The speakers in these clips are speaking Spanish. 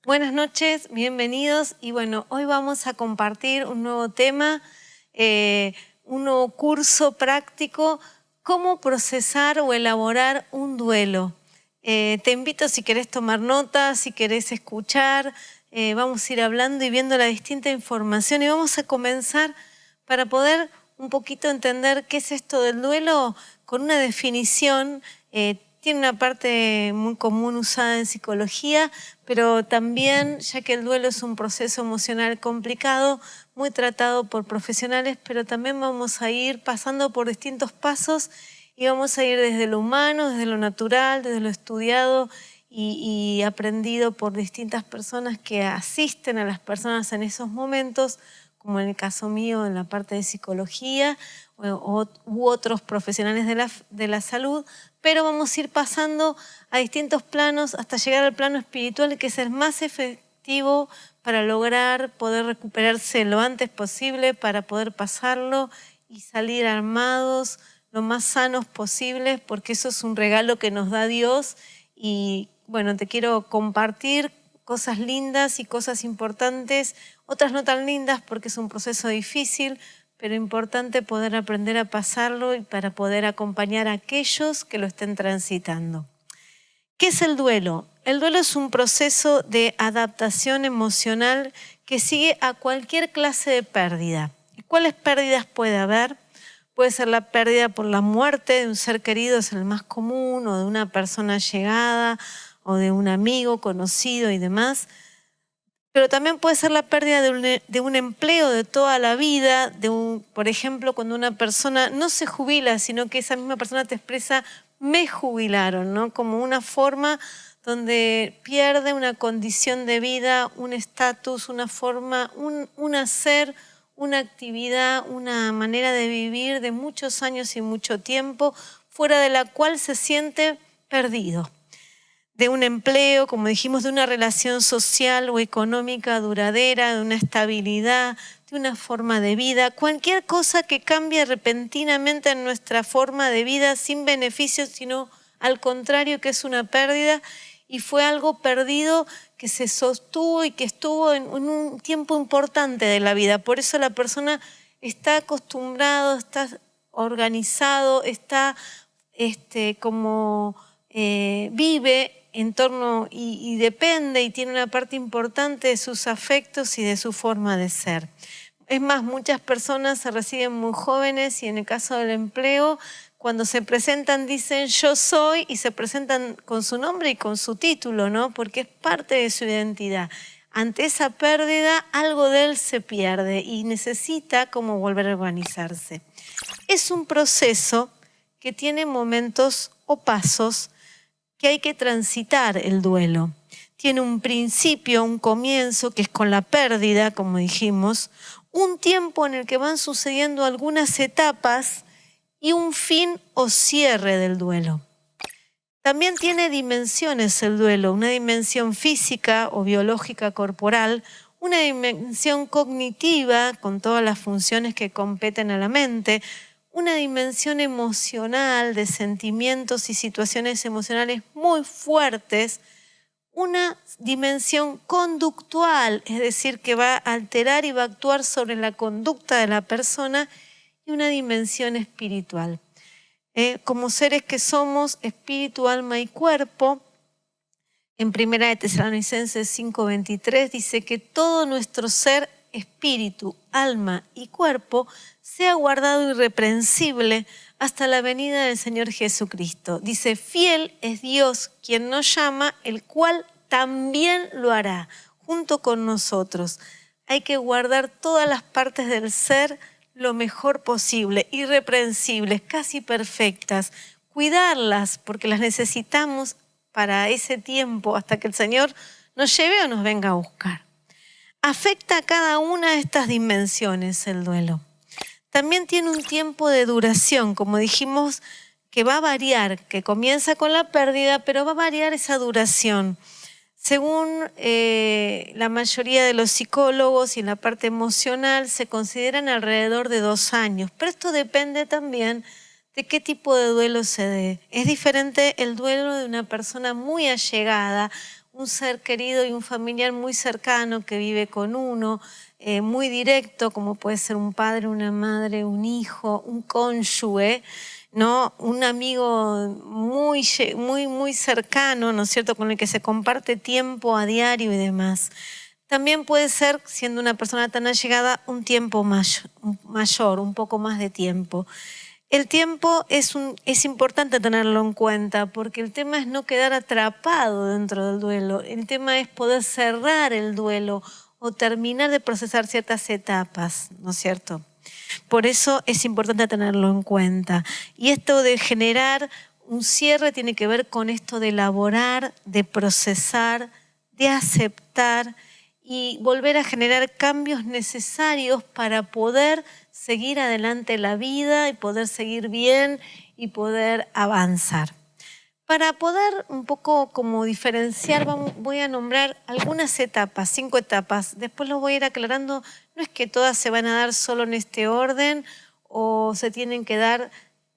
Buenas noches, bienvenidos. Y bueno, hoy vamos a compartir un nuevo tema, un nuevo curso práctico, cómo procesar o elaborar un duelo. Te invito, si querés tomar notas, si querés escuchar, vamos a ir hablando y viendo la distinta información y vamos a comenzar para poder un poquito entender qué es esto del duelo con una definición. Tiene una parte muy común usada en psicología, pero también, ya que el duelo es un proceso emocional complicado, muy tratado por profesionales, pero también vamos a ir pasando por distintos pasos y vamos a ir desde lo humano, desde lo natural, desde lo estudiado y aprendido por distintas personas que asisten a las personas en esos momentos, como en el caso mío en la parte de psicología u otros profesionales de la salud, pero vamos a ir pasando a distintos planos hasta llegar al plano espiritual, que es el más efectivo para lograr poder recuperarse lo antes posible, para poder pasarlo y salir armados, lo más sanos posibles, porque eso es un regalo que nos da Dios. Y bueno, te quiero compartir cosas lindas y cosas importantes, otras no tan lindas porque es un proceso difícil, pero importante poder aprender a pasarlo y para poder acompañar a aquellos que lo estén transitando. ¿Qué es el duelo? El duelo es un proceso de adaptación emocional que sigue a cualquier clase de pérdida. ¿Y cuáles pérdidas puede haber? Puede ser la pérdida por la muerte de un ser querido, es el más común, o de una persona allegada, o de un amigo conocido y demás. Pero también puede ser la pérdida de un empleo de toda la vida, por ejemplo, cuando una persona no se jubila, sino que esa misma persona te expresa, me jubilaron, ¿no? Como una forma donde pierde una condición de vida, un estatus, una forma, un hacer, una actividad, una manera de vivir de muchos años y mucho tiempo, fuera de la cual se siente perdido. De un empleo, como dijimos, de una relación social o económica duradera, de una estabilidad, de una forma de vida, cualquier cosa que cambie repentinamente en nuestra forma de vida sin beneficios, sino al contrario, que es una pérdida, y fue algo perdido que se sostuvo y que estuvo en un tiempo importante de la vida. Por eso la persona está acostumbrado, está organizado, está vive en torno y depende y tiene una parte importante de sus afectos y de su forma de ser. Es más, muchas personas se reciben muy jóvenes y en el caso del empleo, cuando se presentan dicen yo soy y se presentan con su nombre y con su título, ¿no? Porque es parte de su identidad. Ante esa pérdida, algo de él se pierde y necesita como volver a organizarse. Es un proceso que tiene momentos o pasos que hay que transitar el duelo. Tiene un principio, un comienzo, que es con la pérdida, como dijimos, un tiempo en el que van sucediendo algunas etapas y un fin o cierre del duelo. También tiene dimensiones el duelo, una dimensión física o biológica corporal, una dimensión cognitiva con todas las funciones que competen a la mente, una dimensión emocional de sentimientos y situaciones emocionales muy fuertes, una dimensión conductual, es decir, que va a alterar y va a actuar sobre la conducta de la persona, y una dimensión espiritual. Como seres que somos espíritu, alma y cuerpo, en 1 Tesalonicenses 5:23 dice que todo nuestro ser, espíritu, alma y cuerpo, sea guardado irreprensible hasta la venida del Señor Jesucristo. Dice, fiel es Dios quien nos llama, el cual también lo hará junto con nosotros. Hay que guardar todas las partes del ser lo mejor posible, irreprensibles, casi perfectas, cuidarlas porque las necesitamos para ese tiempo hasta que el Señor nos lleve o nos venga a buscar. Afecta a cada una de estas dimensiones el duelo. También tiene un tiempo de duración, como dijimos, que va a variar, que comienza con la pérdida, pero va a variar esa duración. Según la mayoría de los psicólogos y en la parte emocional, se consideran alrededor de 2 años, pero esto depende también de qué tipo de duelo se dé. Es diferente el duelo de una persona muy allegada, un ser querido y un familiar muy cercano que vive con uno, muy directo, como puede ser un padre, una madre, un hijo, un cónyuge, ¿no? Un amigo muy cercano, ¿no es cierto?, con el que se comparte tiempo a diario y demás. También puede ser, siendo una persona tan allegada, un tiempo mayor, un poco más de tiempo. El tiempo es importante tenerlo en cuenta porque el tema es no quedar atrapado dentro del duelo. El tema es poder cerrar el duelo o terminar de procesar ciertas etapas, ¿no es cierto? Por eso es importante tenerlo en cuenta. Y esto de generar un cierre tiene que ver con esto de elaborar, de procesar, de aceptar y volver a generar cambios necesarios para poder seguir adelante la vida y poder seguir bien y poder avanzar. Para poder un poco como diferenciar, voy a nombrar algunas etapas, 5 etapas. Después lo voy a ir aclarando. No es que todas se van a dar solo en este orden o se tienen que dar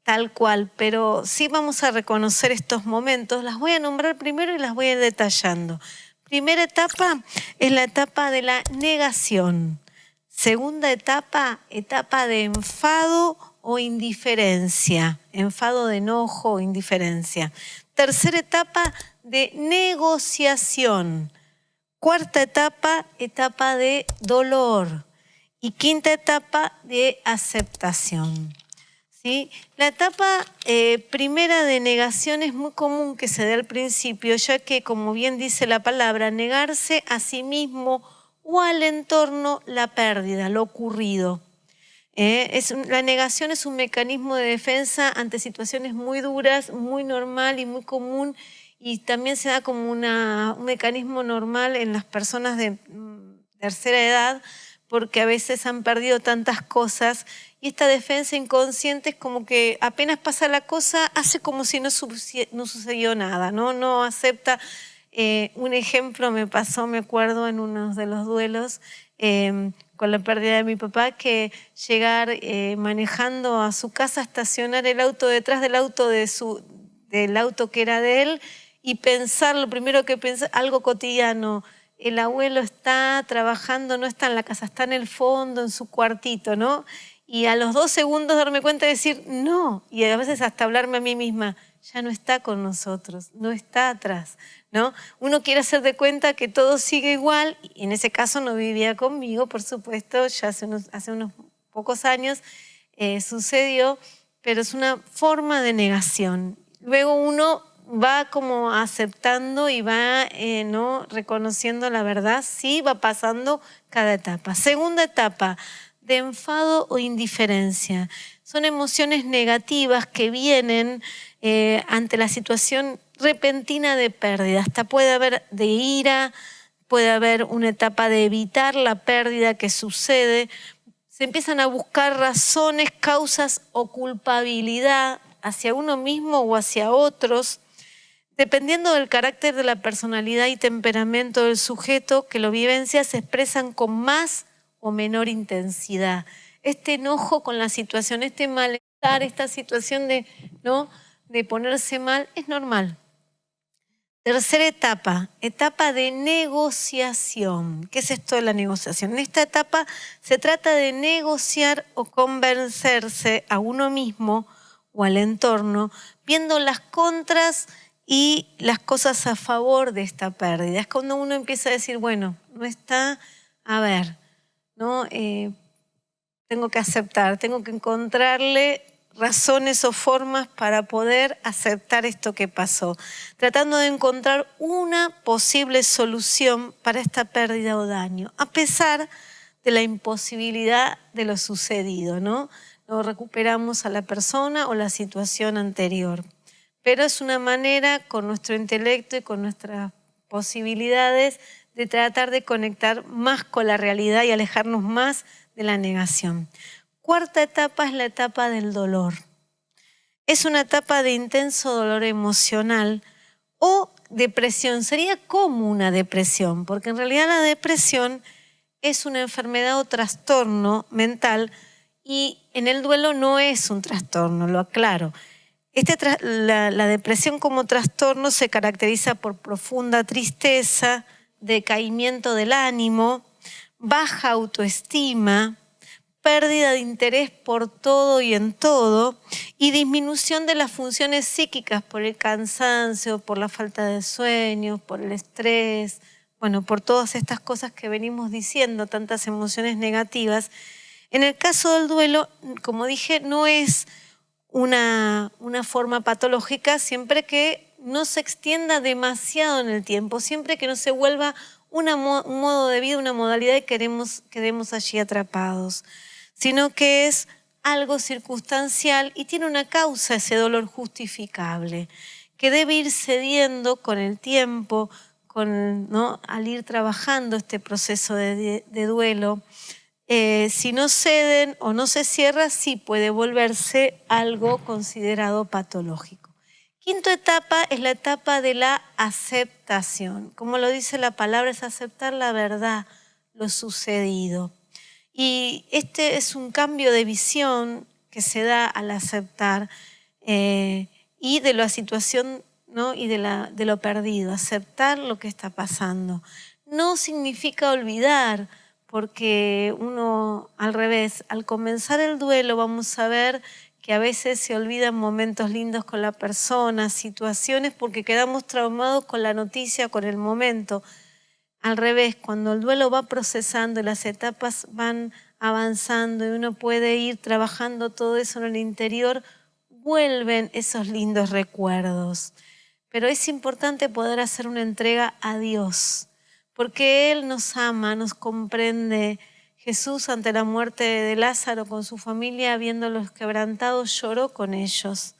tal cual, pero sí vamos a reconocer estos momentos. Las voy a nombrar primero y las voy a ir detallando. Primera etapa es la etapa de la negación. Segunda etapa, etapa de enfado o indiferencia. Enfado de enojo o indiferencia. Tercera etapa de negociación. Cuarta etapa, etapa de dolor. Y quinta etapa de aceptación. ¿Sí? La etapa primera de negación es muy común que se dé al principio, ya que, como bien dice la palabra, negarse a sí mismo o al entorno la pérdida, lo ocurrido. La negación es un mecanismo de defensa ante situaciones muy duras, muy normal y muy común, y también se da como un mecanismo normal en las personas de tercera edad, porque a veces han perdido tantas cosas, y esta defensa inconsciente es como que apenas pasa la cosa, hace como si no sucedió nada, no acepta. Un ejemplo me pasó, me acuerdo, en uno de los duelos, con la pérdida de mi papá, que llegar manejando a su casa, estacionar el auto detrás del auto del auto que era de él y pensar, lo primero que pensé, algo cotidiano, el abuelo está trabajando, no está en la casa, está en el fondo, en su cuartito, ¿no? Y a los 2 segundos darme cuenta y decir, no, y a veces hasta hablarme a mí misma, ya no está con nosotros, no está atrás, ¿no? Uno quiere hacer de cuenta que todo sigue igual, y en ese caso no vivía conmigo, por supuesto, ya hace unos pocos años sucedió, pero es una forma de negación. Luego uno va como aceptando y va ¿no? reconociendo la verdad, sí, va pasando cada etapa. Segunda etapa, de enfado o indiferencia. Son emociones negativas que vienen ante la situación repentina de pérdida. Hasta puede haber de ira, puede haber una etapa de evitar la pérdida que sucede. Se empiezan a buscar razones, causas o culpabilidad hacia uno mismo o hacia otros, dependiendo del carácter de la personalidad y temperamento del sujeto que lo vivencia, se expresan con más o menor intensidad. Este enojo con la situación, este malestar, esta situación ¿no? de ponerse mal, es normal. Tercera etapa, etapa de negociación. ¿Qué es esto de la negociación? En esta etapa se trata de negociar o convencerse a uno mismo o al entorno, viendo las contras y las cosas a favor de esta pérdida. Es cuando uno empieza a decir, bueno, no está, a ver, ¿no? Tengo que aceptar, tengo que encontrarle razones o formas para poder aceptar esto que pasó, tratando de encontrar una posible solución para esta pérdida o daño, a pesar de la imposibilidad de lo sucedido, ¿no? No recuperamos a la persona o la situación anterior, pero es una manera con nuestro intelecto y con nuestras posibilidades de tratar de conectar más con la realidad y alejarnos más de la negación. Cuarta etapa es la etapa del dolor. Es una etapa de intenso dolor emocional o depresión. Sería como una depresión, porque en realidad la depresión es una enfermedad o trastorno mental y en el duelo no es un trastorno, lo aclaro. La depresión como trastorno se caracteriza por profunda tristeza, decaimiento del ánimo, baja autoestima, pérdida de interés por todo y en todo y disminución de las funciones psíquicas por el cansancio, por la falta de sueño, por el estrés, bueno, por todas estas cosas que venimos diciendo, tantas emociones negativas. En el caso del duelo, como dije, no es una forma patológica siempre que no se extienda demasiado en el tiempo, siempre que no se vuelva un modo de vida, una modalidad y quedemos allí atrapados, sino que es algo circunstancial y tiene una causa ese dolor justificable, que debe ir cediendo con el tiempo, ¿no? Al ir trabajando este proceso de duelo. Si no ceden o no se cierra, sí puede volverse algo considerado patológico. Quinta etapa es la etapa de la aceptación. Como lo dice la palabra, es aceptar la verdad, lo sucedido. Y este es un cambio de visión que se da al aceptar y de la situación, ¿no? Y de lo perdido, aceptar lo que está pasando. No significa olvidar, porque uno, al revés, al comenzar el duelo vamos a ver que a veces se olvidan momentos lindos con la persona, situaciones, porque quedamos traumados con la noticia, con el momento. Al revés, cuando el duelo va procesando y las etapas van avanzando y uno puede ir trabajando todo eso en el interior, vuelven esos lindos recuerdos. Pero es importante poder hacer una entrega a Dios, porque Él nos ama, nos comprende. Jesús, ante la muerte de Lázaro con su familia, viéndolos quebrantados, lloró con ellos,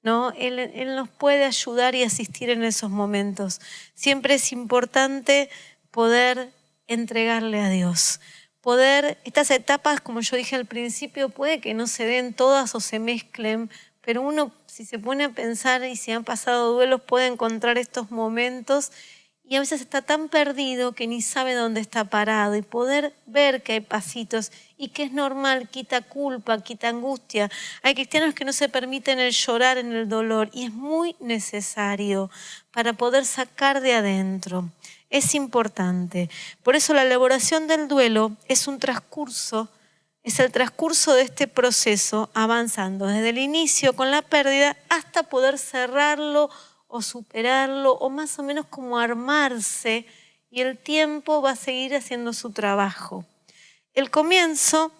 ¿no? Él nos puede ayudar y asistir en esos momentos. Siempre es importante poder entregarle a Dios. Estas etapas, como yo dije al principio, puede que no se den todas o se mezclen, pero uno, si se pone a pensar y si han pasado duelos, puede encontrar estos momentos y a veces está tan perdido que ni sabe dónde está parado, y poder ver que hay pasitos y que es normal, quita culpa, quita angustia. Hay cristianos que no se permiten el llorar en el dolor y es muy necesario para poder sacar de adentro. Es importante. Por eso la elaboración del duelo es un transcurso, es el transcurso de este proceso avanzando desde el inicio con la pérdida hasta poder cerrarlo o superarlo o más o menos como armarse, y el tiempo va a seguir haciendo su trabajo. El comienzo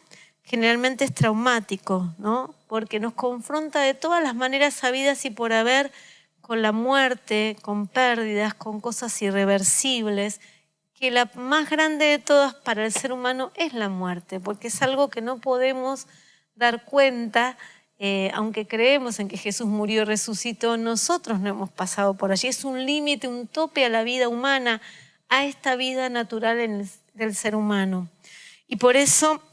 generalmente es traumático, ¿no? Porque nos confronta de todas las maneras habidas y por haber con la muerte, con pérdidas, con cosas irreversibles, que la más grande de todas para el ser humano es la muerte, porque es algo que no podemos dar cuenta. Aunque creemos en que Jesús murió y resucitó, nosotros no hemos pasado por allí. Es un límite, un tope a la vida humana, a esta vida natural del ser humano. Y por eso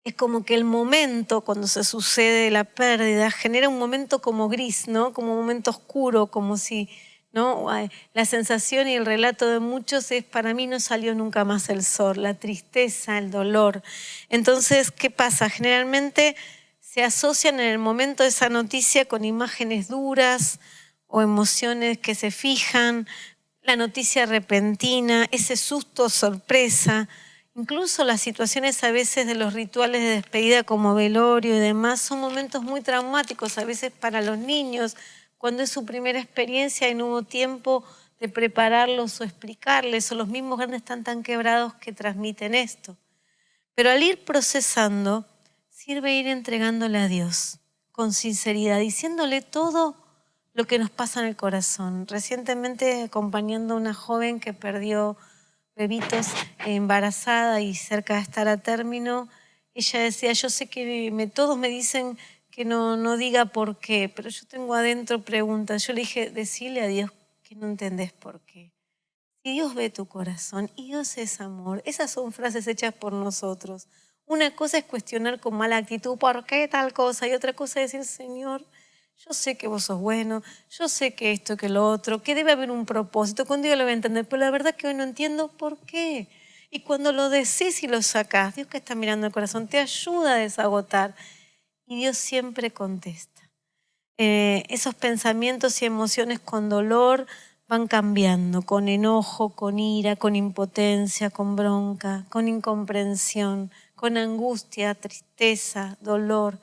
es como que el momento, cuando se sucede la pérdida, genera un momento como gris, ¿no? Como un momento oscuro, como si, ¿no? La sensación y el relato de muchos es: para mí no salió nunca más el sol, la tristeza, el dolor. Entonces, ¿qué pasa? Generalmente se asocian en el momento de esa noticia con imágenes duras o emociones que se fijan, la noticia repentina, ese susto, sorpresa, incluso las situaciones a veces de los rituales de despedida como velorio y demás son momentos muy traumáticos a veces para los niños, cuando es su primera experiencia y no hubo tiempo de prepararlos o explicarles, o los mismos grandes están tan quebrados que transmiten esto. Pero al ir procesando, sirve ir entregándole a Dios con sinceridad, diciéndole todo lo que nos pasa en el corazón. Recientemente, acompañando a una joven que perdió bebitos embarazada y cerca de estar a término, ella decía: yo sé que todos me dicen que no diga por qué, pero yo tengo adentro preguntas. Yo le dije: decile a Dios que no entendés por qué. Si Dios ve tu corazón y Dios es amor, esas son frases hechas por nosotros. Una cosa es cuestionar con mala actitud por qué tal cosa, y otra cosa es decir: Señor, yo sé que vos sos bueno, yo sé que esto, que lo otro, que debe haber un propósito, con Dios lo voy a entender, pero la verdad que hoy no entiendo por qué. Y cuando lo decís y lo sacás, Dios, que está mirando el corazón, te ayuda a desagotar, y Dios siempre contesta. esos pensamientos y emociones con dolor van cambiando, con enojo, con ira, con impotencia, con bronca, con incomprensión, con angustia, tristeza, dolor.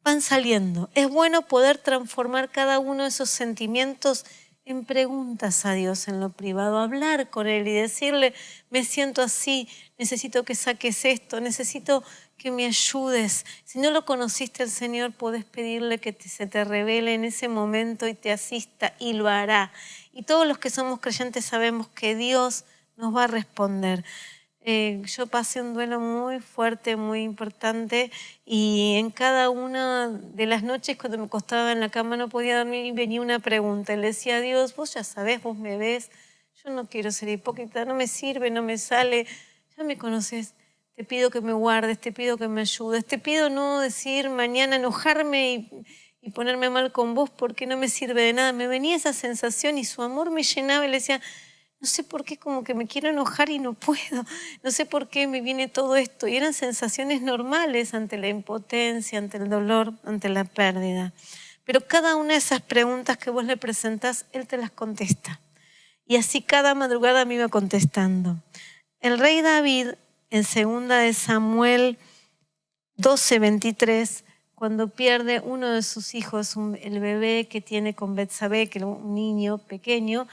Van saliendo. Es bueno poder transformar cada uno de esos sentimientos en preguntas a Dios en lo privado, hablar con Él y decirle, me siento así, necesito que saques esto, necesito que me ayudes. Si no lo conociste al Señor, podés pedirle que se te revele en ese momento y te asista, y lo hará. Y todos los que somos creyentes sabemos que Dios nos va a responder. Yo pasé un duelo muy fuerte, muy importante, y en cada una de las noches cuando me acostaba en la cama no podía dormir y venía una pregunta. Y le decía a Dios, vos ya sabés, vos me ves, yo no quiero ser hipócrita, no me sirve, no me sale, ya me conoces. Te pido que me guardes, te pido que me ayudes, te pido no decir mañana enojarme y ponerme mal con vos porque no me sirve de nada. Me venía esa sensación y su amor me llenaba y le decía, no sé por qué como que me quiero enojar y no puedo, no sé por qué me viene todo esto. Y eran sensaciones normales ante la impotencia, ante el dolor, ante la pérdida. Pero cada una de esas preguntas que vos le presentás, Él te las contesta. Y así cada madrugada me iba contestando. El rey David, en 2 de Samuel 12:23, cuando pierde uno de sus hijos, el bebé que tiene con Betsabé, que era un niño pequeño,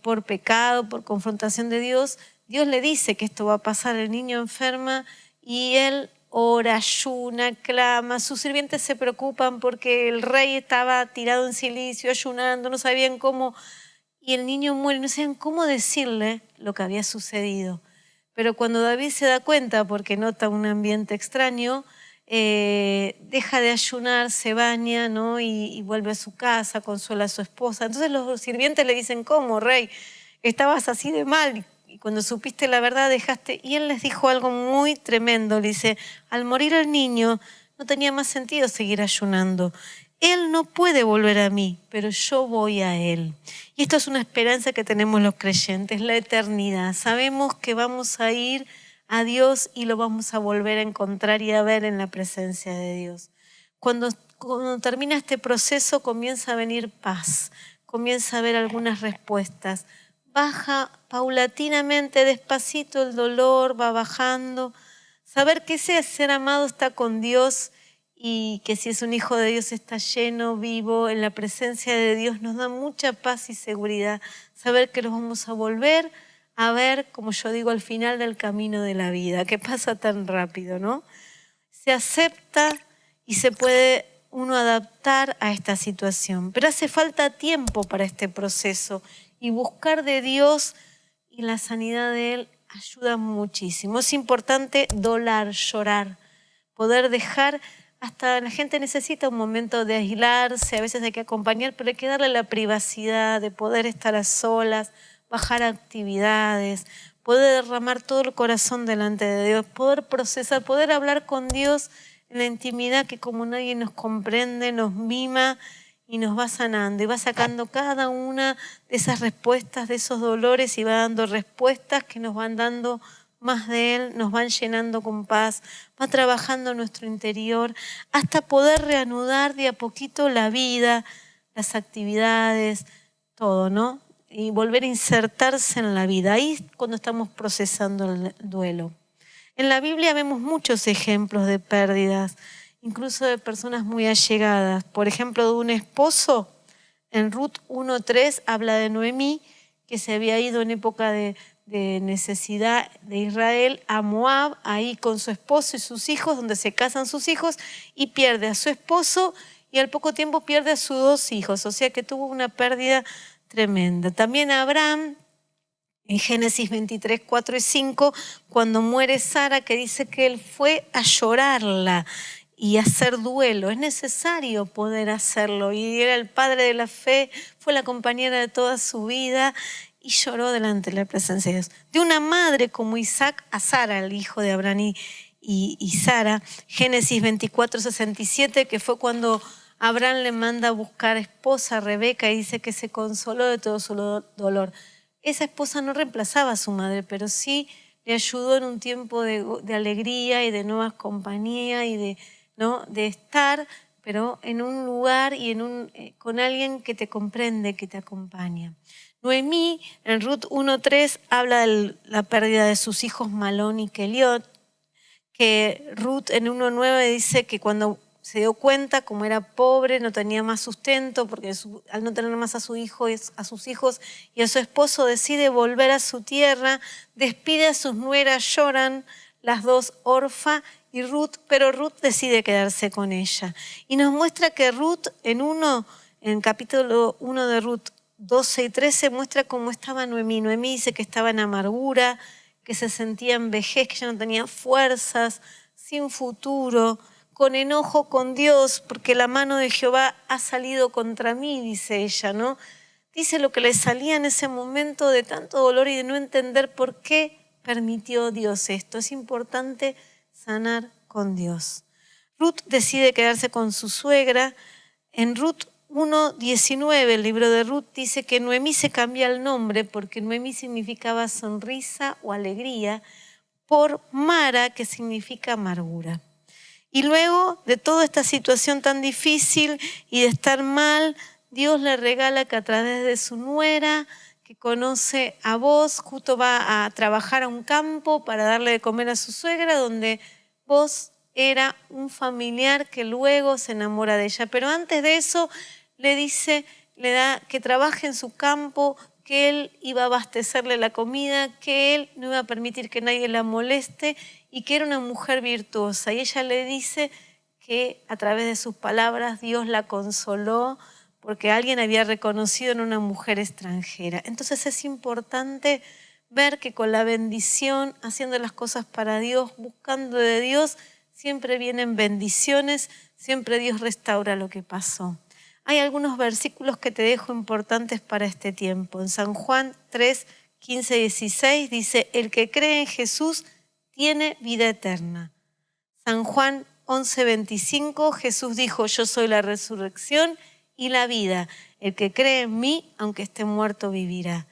por pecado, por confrontación de Dios, Dios le dice que esto va a pasar, el niño enferma y él ora, ayuna, clama, sus sirvientes se preocupan porque el rey estaba tirado en silicio, ayunando, no sabían cómo, y el niño muere, no sabían cómo decirle lo que había sucedido. Pero cuando David se da cuenta, porque nota un ambiente extraño, deja de ayunar, se baña, ¿no? y vuelve a su casa, consuela a su esposa. Entonces los sirvientes le dicen, ¿cómo, rey? Estabas así de mal y cuando supiste la verdad dejaste... Y él les dijo algo muy tremendo, le dice, al morir el niño no tenía más sentido seguir ayunando. Él no puede volver a mí, pero yo voy a Él. Y esto es una esperanza que tenemos los creyentes, la eternidad. Sabemos que vamos a ir a Dios y lo vamos a volver a encontrar y a ver en la presencia de Dios. Cuando termina este proceso comienza a venir paz, comienza a haber algunas respuestas. Baja paulatinamente, despacito el dolor, va bajando. Saber que ese ser amado está con Dios y que si es un hijo de Dios está lleno, vivo, en la presencia de Dios, nos da mucha paz y seguridad. Saber que los vamos a volver a ver, como yo digo, al final del camino de la vida, que pasa tan rápido, ¿no? Se acepta y se puede uno adaptar a esta situación, pero hace falta tiempo para este proceso y buscar de Dios y la sanidad de Él ayuda muchísimo. Es importante dolar, llorar, poder dejar. Hasta la gente necesita un momento de aislarse, a veces hay que acompañar, pero hay que darle la privacidad de poder estar a solas, bajar actividades, poder derramar todo el corazón delante de Dios, poder procesar, poder hablar con Dios en la intimidad que como nadie nos comprende, nos mima y nos va sanando y va sacando cada una de esas respuestas, de esos dolores y va dando respuestas que nos van dando más de Él, nos van llenando con paz, va trabajando en nuestro interior hasta poder reanudar de a poquito la vida, las actividades, todo, ¿no? Y volver a insertarse en la vida. Ahí es cuando estamos procesando el duelo. En la Biblia vemos muchos ejemplos de pérdidas, incluso de personas muy allegadas. Por ejemplo, de un esposo, en Ruth 1:3 habla de Noemí, que se había ido en época de necesidad de Israel a Moab, ahí con su esposo y sus hijos, donde se casan sus hijos, y pierde a su esposo y al poco tiempo pierde a sus 2 hijos, o sea que tuvo una pérdida tremenda. También Abraham, en Génesis 23, 4 y 5, cuando muere Sara, que dice que él fue a llorarla y hacer duelo. Es necesario poder hacerlo. Y era el padre de la fe, fue la compañera de toda su vida y lloró delante de la presencia de Dios. De una madre como Isaac a Sara, el hijo de Abraham y Sara, Génesis 24, 67, que fue cuando Abraham le manda a buscar esposa a Rebeca y dice que se consoló de todo su dolor. Esa esposa no reemplazaba a su madre, pero sí le ayudó en un tiempo de alegría y de nuevas compañías y de estar, pero en un lugar y con alguien que te comprende, que te acompaña. Noemí, en Ruth 1:3, habla de la pérdida de sus hijos Malón y Keliot, que Ruth en 1:9 dice que cuando se dio cuenta, como era pobre, no tenía más sustento, porque al no tener más a sus hijos y a su esposo, decide volver a su tierra, despide a sus nueras, lloran las dos, Orfa y Ruth, pero Ruth decide quedarse con ella. Y nos muestra que Ruth, en capítulo 1 de Ruth 12 y 13, muestra cómo estaba Noemí. Noemí dice que estaba en amargura, que se sentía en vejez, que ya no tenía fuerzas, sin futuro, con enojo con Dios, porque la mano de Jehová ha salido contra mí, dice ella, ¿no? Dice lo que le salía en ese momento de tanto dolor y de no entender por qué permitió Dios esto. Es importante sanar con Dios. Ruth decide quedarse con su suegra. En Ruth 1:19, el libro de Ruth, dice que Noemí se cambia el nombre porque Noemí significaba sonrisa o alegría, por Mara, que significa amargura. Y luego de toda esta situación tan difícil y de estar mal, Dios le regala que a través de su nuera, que conoce a Boz, justo va a trabajar a un campo para darle de comer a su suegra, donde Boz era un familiar que luego se enamora de ella. Pero antes de eso le da que trabaje en su campo, que él iba a abastecerle la comida, que él no iba a permitir que nadie la moleste y que era una mujer virtuosa. Y ella le dice que a través de sus palabras Dios la consoló porque alguien había reconocido en una mujer extranjera. Entonces es importante ver que con la bendición, haciendo las cosas para Dios, buscando de Dios, siempre vienen bendiciones, siempre Dios restaura lo que pasó. Hay algunos versículos que te dejo importantes para este tiempo. En San Juan 3:15-16 dice, el que cree en Jesús tiene vida eterna. San Juan 11:25, Jesús dijo, yo soy la resurrección y la vida. El que cree en mí, aunque esté muerto, vivirá.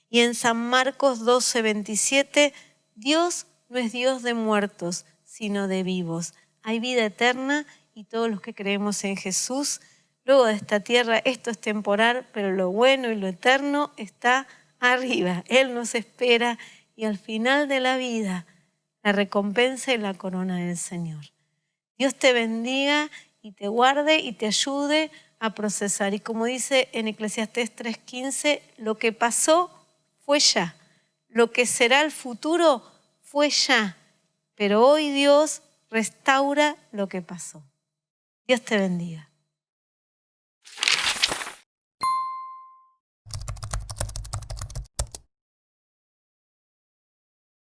Y en San Marcos 12:27, Dios no es Dios de muertos, sino de vivos. Hay vida eterna y todos los que creemos en Jesús, luego de esta tierra, esto es temporal, pero lo bueno y lo eterno está arriba. Él nos espera y al final de la vida, la recompensa y la corona del Señor. Dios te bendiga y te guarde y te ayude a procesar. Y como dice en Eclesiastés 3:15, lo que pasó fue ya. Lo que será el futuro fue ya. Pero hoy Dios restaura lo que pasó. Dios te bendiga.